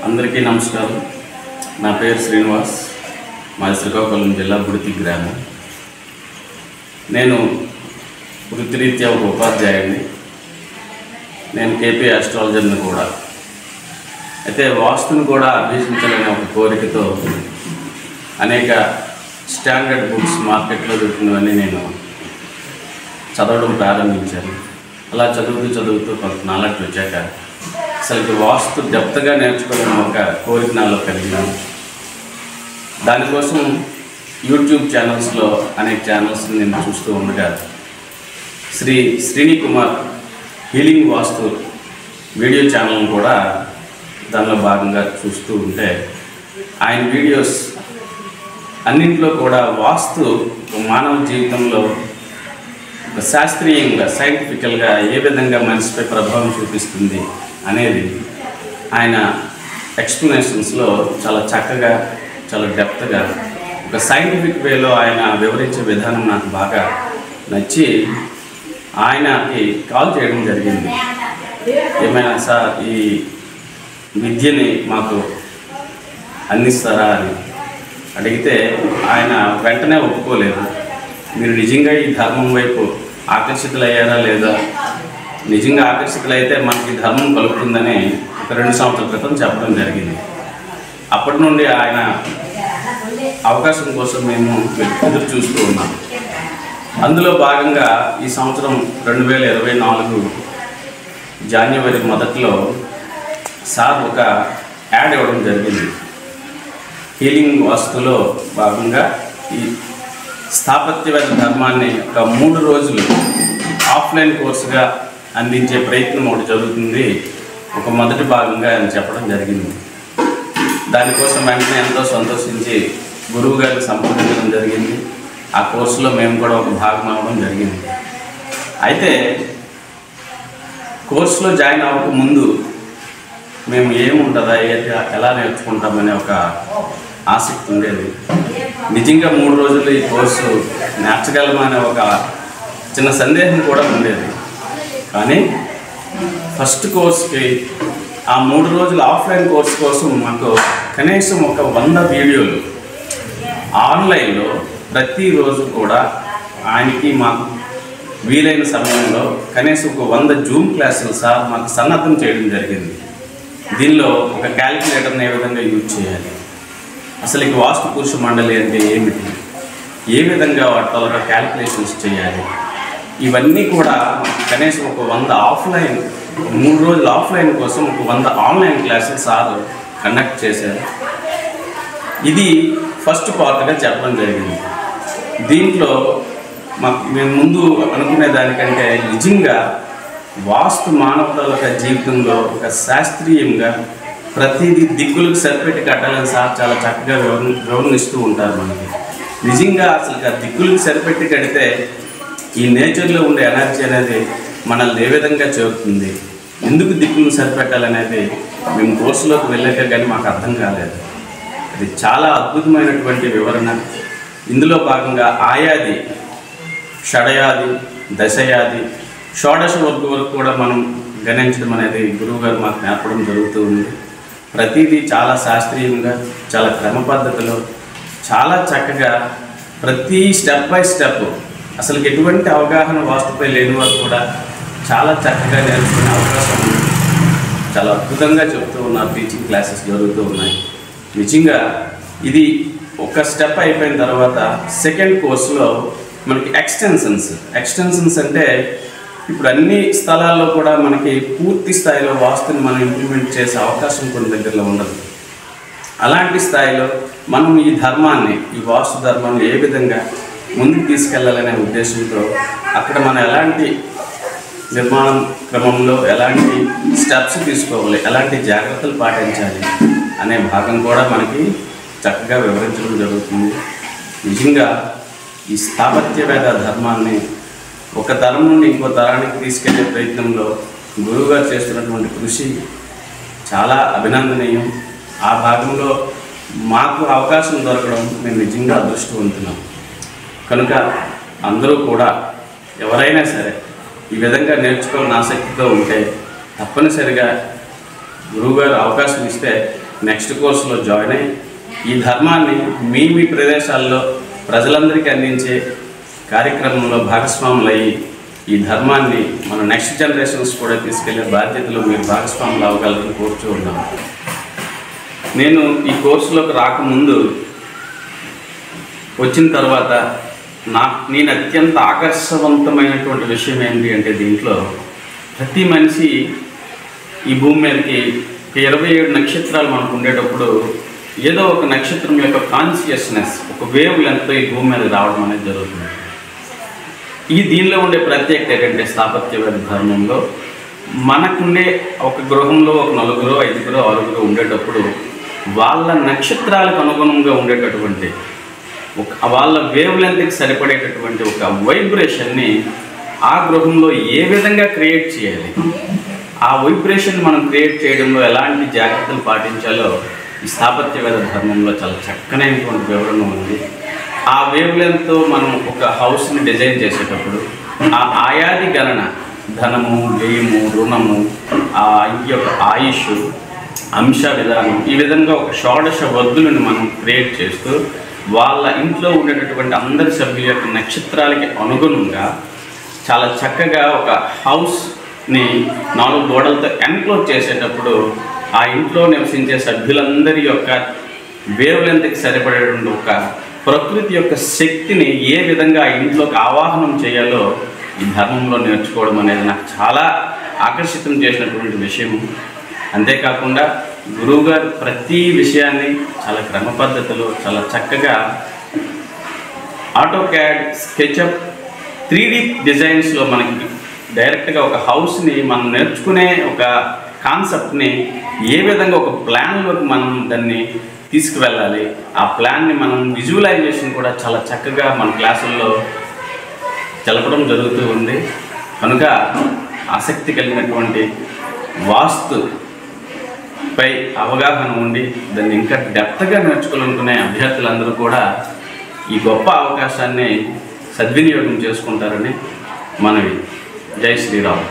అందరికీ నమస్కారం. నా పేరు శ్రీనివాస్. మాది శ్రీకాకుళం జిల్లా బుడితి గ్రామం. నేను వృత్తిరీత్యా ఒక ఉపాధ్యాయుడిని. నేను కేపీ ఆస్ట్రాలజర్ని కూడా. అయితే వాస్తుని కూడా అభ్యసించాలనే ఒక కోరికతో అనేక స్టాండర్డ్ బుక్స్ మార్కెట్లో దొరికినవన్నీ నేను చదవడం ప్రారంభించాను. అలా చదువుతూ కొంత నాలెడ్జ్ వచ్చాక అసలు వాస్తు డెప్త్గా నేర్చుకోవడం ఒక కోరిక నాలో కలిగినాను. దానికోసం యూట్యూబ్ ఛానల్స్లో అనేక ఛానల్స్ని నేను చూస్తూ ఉండగా శ్రీని కుమార్ హీలింగ్ వాస్తు వీడియో ఛానల్ని కూడా దానిలో భాగంగా చూస్తూ ఉంటే ఆయన వీడియోస్ అన్నింటిలో కూడా వాస్తు మానవ జీవితంలో ఒక శాస్త్రీయంగా సైంటిఫికల్గా ఏ విధంగా మనిషిపై ప్రభావం చూపిస్తుంది అనేది ఆయన ఎక్స్ప్లెనేషన్స్లో చాలా చక్కగా, చాలా డెప్త్గా, ఒక సైంటిఫిక్ వేలో ఆయన వివరించే విధానం నాకు బాగా నచ్చి ఆయనకి కాల్ చేయడం జరిగింది. ఏమైనా సార్ ఈ విద్యని మాకు అందిస్తారా అని అడిగితే ఆయన వెంటనే ఒప్పుకోలేదు. మీరు నిజంగా ఈ ధర్మం వైపు ఆకర్షితులయ్యారా లేదా, నిజంగా ఆకర్షితులైతే మనకి ధర్మం కలుగుతుందని ఒక 2 సంవత్సరాల క్రితం చెప్పడం జరిగింది. అప్పటి నుండి ఆయన అవకాశం కోసం మేము ఎదురు చూస్తూ ఉన్నాం. అందులో భాగంగా ఈ సంవత్సరం 2024 జనవరి మొదట్లో సార్ ఒక యాడ్ ఇవ్వడం జరిగింది. హీలింగ్ వాస్తులో భాగంగా ఈ స్థాపత్యవేత్త ధర్మాన్ని ఒక 3 రోజులు ఆఫ్లైన్ కోర్సుగా అందించే ప్రయత్నం ఒకటి జరుగుతుంది, ఒక మొదటి భాగంగా అని చెప్పడం జరిగింది. దానికోసం వెంటనే ఎంతో సంతోషించి గురువు గారిని సంప్రదించడం జరిగింది. ఆ కోర్సులో మేము కూడా ఒక భాగం అవ్వడం జరిగింది. అయితే కోర్సులో జాయిన్ అవ్వకముందు మేము ఏముంటుందా, ఎలా నేర్చుకుంటామనే ఒక ఆసక్తి ఉండేది. నిజంగా 3 రోజులు ఈ కోర్సు నేర్చగలమనే ఒక చిన్న సందేహం కూడా ఉండేది. కానీ ఫస్ట్ కోర్స్కి ఆ 3 రోజుల ఆఫ్లైన్ కోర్స్ కోసం మాకు కనీసం ఒక 100 వీడియోలు ఆన్లైన్లో ప్రతిరోజు కూడా ఆయనకి మాకు వీలైన సమయంలో కనీసం ఒక 100 జూమ్ క్లాసులు సార్ మాకు సన్నద్ధం చేయడం జరిగింది. దీనిలో ఒక క్యాలిక్యులేటర్ని ఏ విధంగా యూజ్ చేయాలి, అసలు ఈ వాస్తు పురుష మండలి అంటే ఏమిటి, ఏ విధంగా వాటితో క్యాలిక్యులేషన్స్ చేయాలి, ఇవన్నీ కూడా కనీసం ఒక 100 ఆఫ్లైన్ 3 రోజులు ఆఫ్లైన్ కోసం ఒక 100 ఆన్లైన్ క్లాసెస్ సార్ కండక్ట్ చేశారు. ఇది ఫస్ట్ పార్ట్గా చెప్పడం జరిగింది. దీంట్లో మేము ముందు అనుకునే దానికంటే నిజంగా వాస్తు మానవతల జీవితంలో ఒక శాస్త్రీయంగా ప్రతిదీ దిక్కులకు సరిపెట్టి కట్టాలని సార్ చాలా చక్కగా వివరణిస్తూ ఉంటారు మనకి. నిజంగా అసలు ఆ దిక్కులకు సరిపెట్టి కడితే ఈ నేచర్లో ఉండే ఎనర్జీ అనేది మనల్ని ఏ విధంగా చేరుతుంది, ఎందుకు దిక్కులను సరిపెట్టాలనేది మేము కోర్సులోకి వెళ్ళాక కానీ మాకు అర్థం కాలేదు. అది చాలా అద్భుతమైనటువంటి వివరణ. ఇందులో భాగంగా ఆయాది, షడయాది, దశయాది, షోడశ వర్గ వరకు కూడా మనం గణించడం అనేది గురువు గారు మాకు నేర్పడం జరుగుతూ ఉంది. ప్రతిదీ చాలా శాస్త్రీయంగా, చాలా క్రమ పద్ధతిలో, చాలా చక్కగా ప్రతి స్టెప్ బై స్టెప్ అసలు ఎటువంటి అవగాహన వాస్తుపై లేని వారు కూడా చాలా చక్కగా నేర్చుకునే అవకాశం ఉంది. చాలా అద్భుతంగా చెప్తూ ఉన్నారు. టీచింగ్ క్లాసెస్ జరుగుతూ ఉన్నాయి. నిజంగా ఇది ఒక స్టెప్ అయిపోయిన తర్వాత సెకండ్ కోర్సులో మనకి ఎక్స్టెన్షన్స్ అంటే ఇప్పుడు అన్ని స్థలాల్లో కూడా మనకి పూర్తి స్థాయిలో వాస్తుని మనం ఇంప్లిమెంట్ చేసే అవకాశం కొన్ని దగ్గరలో ఉండదు. అలాంటి స్థాయిలో మనం ఈ ధర్మాన్ని, ఈ వాస్తు ధర్మాన్ని ఏ విధంగా ముందుకు తీసుకెళ్లాలనే ఉద్దేశంతో అక్కడ మనం ఎలాంటి నిర్మాణం క్రమంలో ఎలాంటి స్టెప్స్ తీసుకోవాలి, ఎలాంటి జాగ్రత్తలు పాటించాలి అనే భాగం కూడా మనకి చక్కగా వివరించడం జరుగుతుంది. నిజంగా ఈ స్థాపత్యవేద ధర్మాన్ని ఒక తరం నుండి ఇంకో తరానికి తీసుకెళ్లే ప్రయత్నంలో గురువుగారు చేస్తున్నటువంటి కృషి చాలా అభినందనీయం. ఆ భాగంలో మాకు అవకాశం దొరకడం మేము నిజంగా అదృష్టవంతున్నాం. కనుక అందరూ కూడా ఎవరైనా సరే ఈ విధంగా నేర్చుకోవాలని ఆసక్తితో ఉంటే తప్పనిసరిగా గురువుగారు అవకాశం ఇస్తే నెక్స్ట్ కోర్సులో జాయిన్ అయ్యి ఈ ధర్మాన్ని మీ ప్రదేశాల్లో ప్రజలందరికీ అందించే కార్యక్రమంలో భాగస్వాములయ్యి ఈ ధర్మాన్ని మన నెక్స్ట్ జనరేషన్స్ కూడా తీసుకెళ్లే బాధ్యతలు మీరు భాగస్వాములు అవ్వగలరని కోరుచూ ఉన్నాను. నేను ఈ కోర్సులోకి రాకముందు వచ్చిన తర్వాత నేను అత్యంత ఆకర్షవంతమైనటువంటి విషయం ఏంటి అంటే, దీంట్లో ప్రతి మనిషి ఈ భూమి మీదకి 27 నక్షత్రాలు మనకు ఉండేటప్పుడు ఏదో ఒక నక్షత్రం యొక్క కాన్షియస్నెస్, ఒక వేవ్ లెంగ్త్తో ఈ భూమి మీద రావడం అనేది జరుగుతుంది. దీనిలో ఉండే ప్రత్యేకత ఏంటంటే, స్థాపత్యవేద ధర్మంలో మనకుండే ఒక గృహంలో ఒక 4, 5, 6 ఉండేటప్పుడు వాళ్ళ నక్షత్రాలకు అనుగుణంగా ఉండేటటువంటి వాళ్ళ వేవ్ లెంత్కి సరిపడేటటువంటి ఒక వైబ్రేషన్ని ఆ గృహంలో ఏ విధంగా క్రియేట్ చేయాలి, ఆ వైబ్రేషన్ మనం క్రియేట్ చేయడంలో ఎలాంటి జాగ్రత్తలు పాటించాలో ఈ స్థాపత్యవేద ధర్మంలో చాలా చక్కనైనటువంటి వివరణ ఉంది. ఆ వేవ్ లెంత్తో మనం ఒక హౌస్ని డిజైన్ చేసేటప్పుడు ఆ ఆయాది గణన, ధనము, వ్యయము, రుణము, ఆ ఇంటి యొక్క ఆయుష్, అంశ విధానం, ఈ విధంగా ఒక షోడశ వద్దులను మనం క్రియేట్ చేస్తూ వాళ్ళ ఇంట్లో ఉండేటటువంటి అందరి సభ్యుల యొక్క నక్షత్రాలకి అనుగుణంగా చాలా చక్కగా ఒక హౌస్ని 4 గోడలతో ఎన్క్లోజ్ చేసేటప్పుడు ఆ ఇంట్లో నివసించే సభ్యులందరి యొక్క వేవ్ లెంత్కి సరిపడేటువంటి ఒక ప్రకృతి యొక్క శక్తిని ఏ విధంగా ఆ ఇంట్లోకి ఆవాహనం చేయాలో ఈ ధర్మంలో నేర్చుకోవడం అనేది నాకు చాలా ఆకర్షితం చేసినటువంటి విషయము. అంతేకాకుండా గురువుగారు ప్రతి విషయాన్ని చాలా క్రమ పద్ధతిలో చాలా చక్కగా ఆటోక్యాడ్, స్కెచ్అప్, 3D డిజైన్స్లో మనకి డైరెక్ట్గా ఒక హౌస్ని మనం నేర్చుకునే ఒక కాన్సెప్ట్ని ఏ విధంగా ఒక ప్లాన్లోకి మనం దాన్ని తీసుకువెళ్ళాలి, ఆ ప్లాన్ని మనం విజువలైజేషన్ కూడా చాలా చక్కగా మన క్లాసుల్లో తెలపడం జరుగుతూ ఉంది. కనుక ఆసక్తి కలిగినటువంటి వాస్తుపై అవగాహన ఉండి దాన్ని ఇంకా డెప్త్గా నేర్చుకోవాలనుకునే అభ్యర్థులందరూ కూడా ఈ గొప్ప అవకాశాన్ని సద్వినియోగం చేసుకుంటారని మనవి. జై శ్రీరామ్.